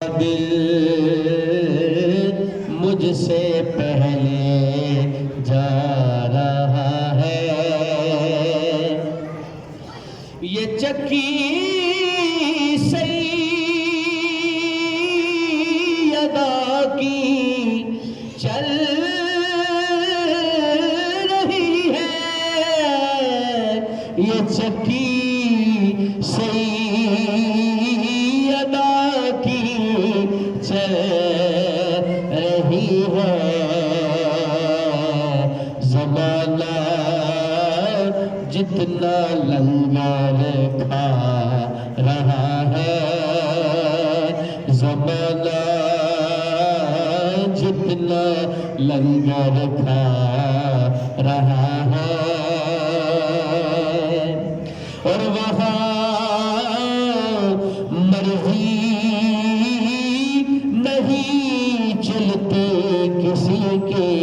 दिल मुझसे पहले जा रहा है, ये चक्की सैयदा की चल रही है, ये चक्की सैयदा की चल रही है। ज़माना जितना लंगर खा रहा है, ज़माना जितना लंगर खा रहा है, और वहाँ मर्जी नहीं चलती किसी की,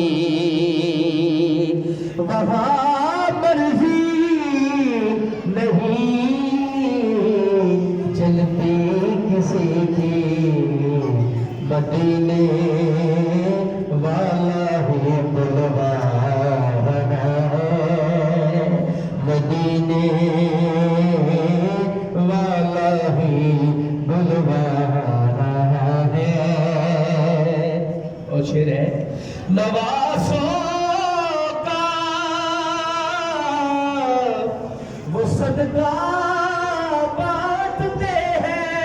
वहाँ मर्जी नहीं चलती किसी की। मदीने वाला ही बुलवा रहा है, मदीने वाला ही बुलवा रहा है। और शेर है, नवासों का वो सदका बांटते हैं,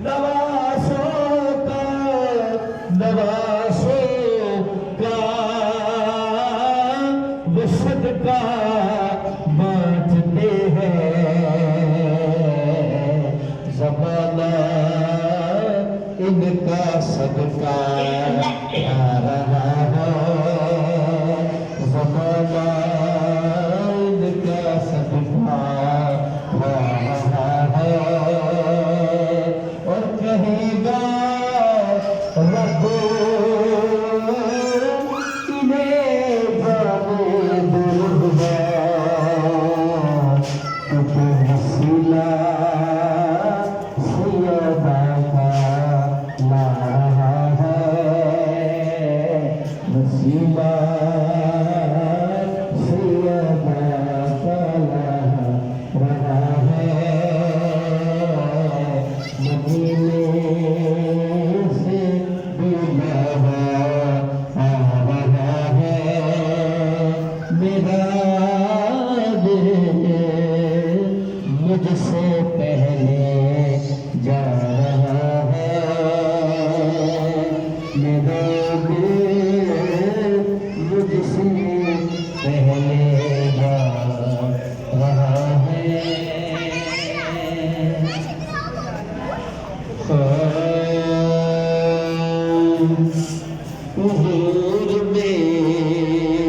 नवासों का वो सदका बांटते हैं। ज़माना इनका सदका आ रहा है, ज़माना इनका सदका आ रहा है। और कहेगा रब इन्हें जाने दूर है, क्योंकि वसीला सैयदा का ला रहा है, वसीला सैयदा का ला रहा है। मदीने से बुलावा आ रहा है, मेरा दिल मुझसे पहले जा रहा है, मेरा दिल मुझसे पहले जा रहा है। हुजूर मेरी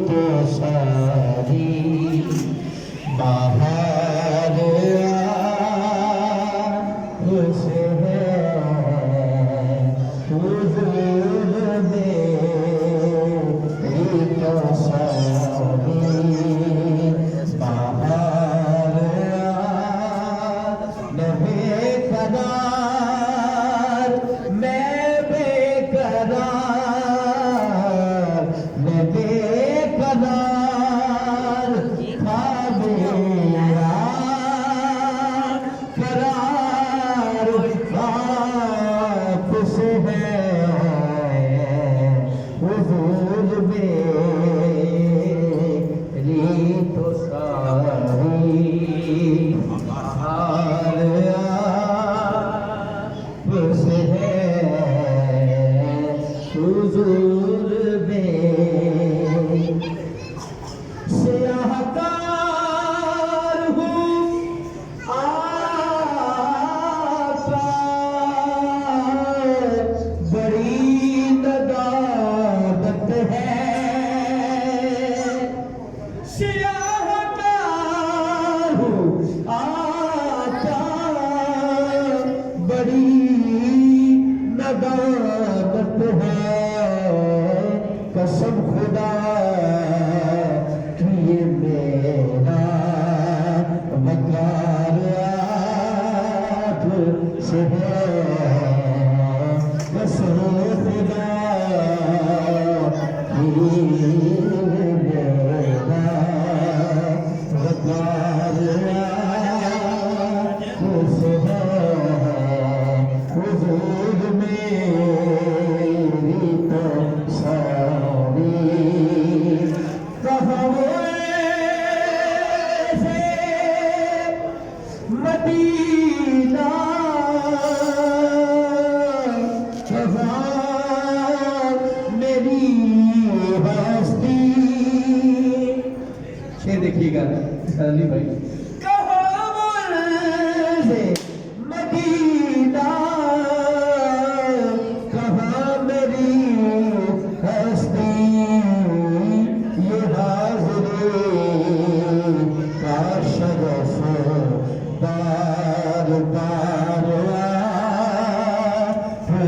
तो सारी बाहर से है, हुजूर मेरी तो सारी बाहर मैं बेकरार, मैं बेकरार, मैं बेकरार था मेरा करार वापस है, हुजूर मेरी तो सारी हाल आपस है, हुजूर में सियाहकार हूँ आका, बड़ी नदारत है, सियाहकार हूँ आका, बड़ी नदारत है। कसम खुदा की ये मेरा वकार से है कसम खुदा की बेदा वकारिया से है हुजूर मेरी तो सारी मदीना मेरी हस्ती। शेर देखिएगा अली भाई।